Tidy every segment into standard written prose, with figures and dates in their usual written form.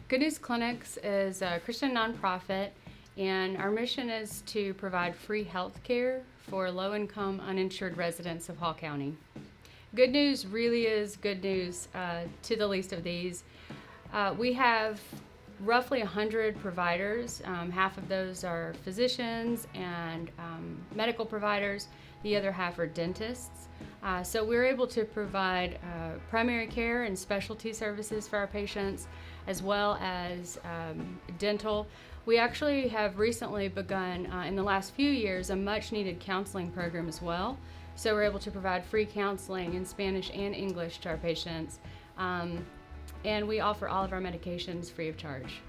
Good News Clinics is a Christian nonprofit, and our mission is to provide free health care for low-income, uninsured residents of Hall County. Good news really is good news to the least of these. We have roughly 100 providers. Half of those are physicians and medical providers. The other half are dentists. So we're able to provide primary care and specialty services for our patients, as well as dental. We actually have recently begun, in the last few years, a much needed counseling program as well. So we're able to provide free counseling in Spanish and English to our patients. And we offer all of our medications free of charge.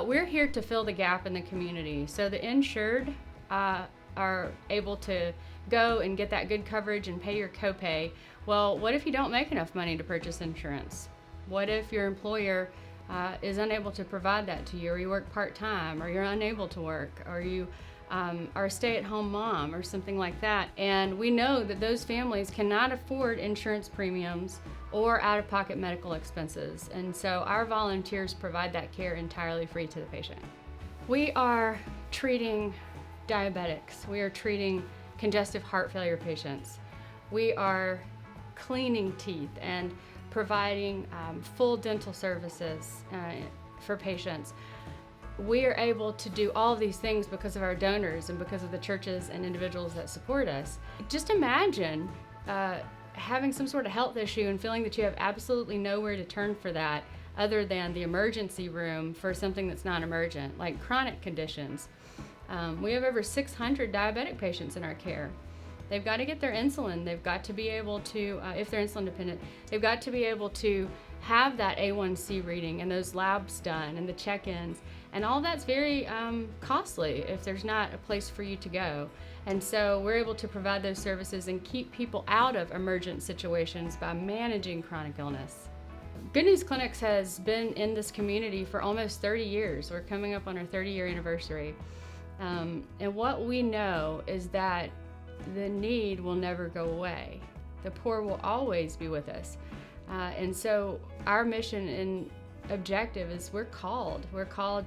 We're here to fill the gap in the community. So the insured are able to go and get that good coverage and pay your copay. Well, what if you don't make enough money to purchase insurance? What if your employer is unable to provide that to you, or you work part-time, or you're unable to work, or you are a stay-at-home mom or something like that? And we know that those families cannot afford insurance premiums or out-of-pocket medical expenses. And so our volunteers provide that care entirely free to the patient. We are treating diabetics. We are treating congestive heart failure patients. We are cleaning teeth and providing full dental services for patients. We are able to do all of these things because of our donors and because of the churches and individuals that support us. Just imagine having some sort of health issue and feeling that you have absolutely nowhere to turn for that other than the emergency room for something that's not emergent, like chronic conditions. We have over 600 diabetic patients in our care. They've got to get their insulin. They've got to be able to, if they're insulin dependent, they've got to be able to have that A1C reading and those labs done and the check-ins. And all that's very costly if there's not a place for you to go. And so we're able to provide those services and keep people out of emergent situations by managing chronic illness. Good News Clinics has been in this community for almost 30 years. We're coming up on our 30-year anniversary. And what we know is that the need will never go away. The poor will always be with us. And so our mission and objective is we're called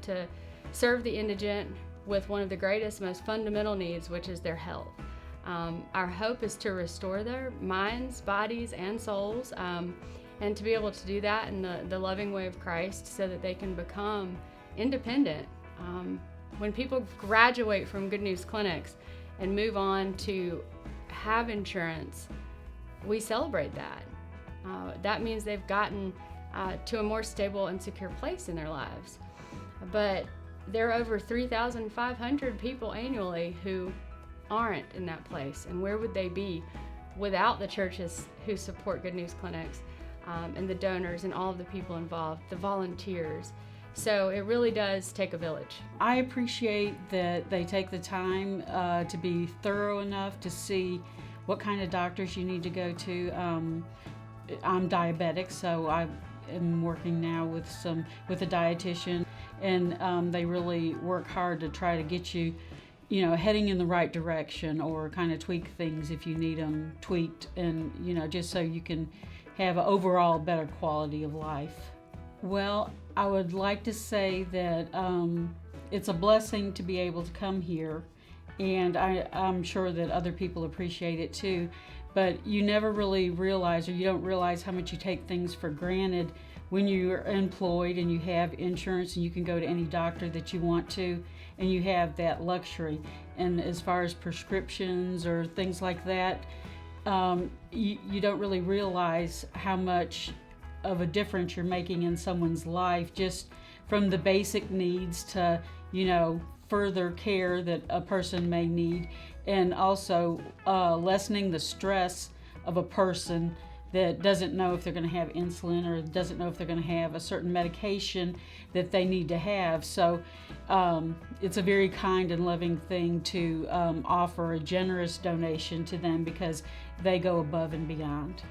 to serve the indigent with one of the greatest, most fundamental needs, which is their health. Our hope is to restore their minds, bodies, and souls, and to be able to do that in the loving way of Christ so that they can become independent. When people graduate from Good News Clinics and move on to have insurance, we celebrate that. That means they've gotten to a more stable and secure place in their lives. But there are over 3,500 people annually who aren't in that place. And where would they be without the churches who support Good News Clinics, and the donors and all of the people involved, the volunteers? So it really does take a village. I appreciate that they take the time to be thorough enough to see what kind of doctors you need to go to. I'm diabetic, so I am working now with a dietitian, and they really work hard to try to get you, heading in the right direction, or kind of tweak things if you need them tweaked, and just so you can have an overall better quality of life. Well, I would like to say that it's a blessing to be able to come here, and I'm sure that other people appreciate it too, but you never really realize, or you don't realize how much you take things for granted when you're employed and you have insurance and you can go to any doctor that you want to, and you have that luxury. And as far as prescriptions or things like that, you don't really realize how much of a difference you're making in someone's life, just from the basic needs to, further care that a person may need, and also lessening the stress of a person that doesn't know if they're going to have insulin, or doesn't know if they're going to have a certain medication that they need to have. So it's a very kind and loving thing to offer a generous donation to them, because they go above and beyond.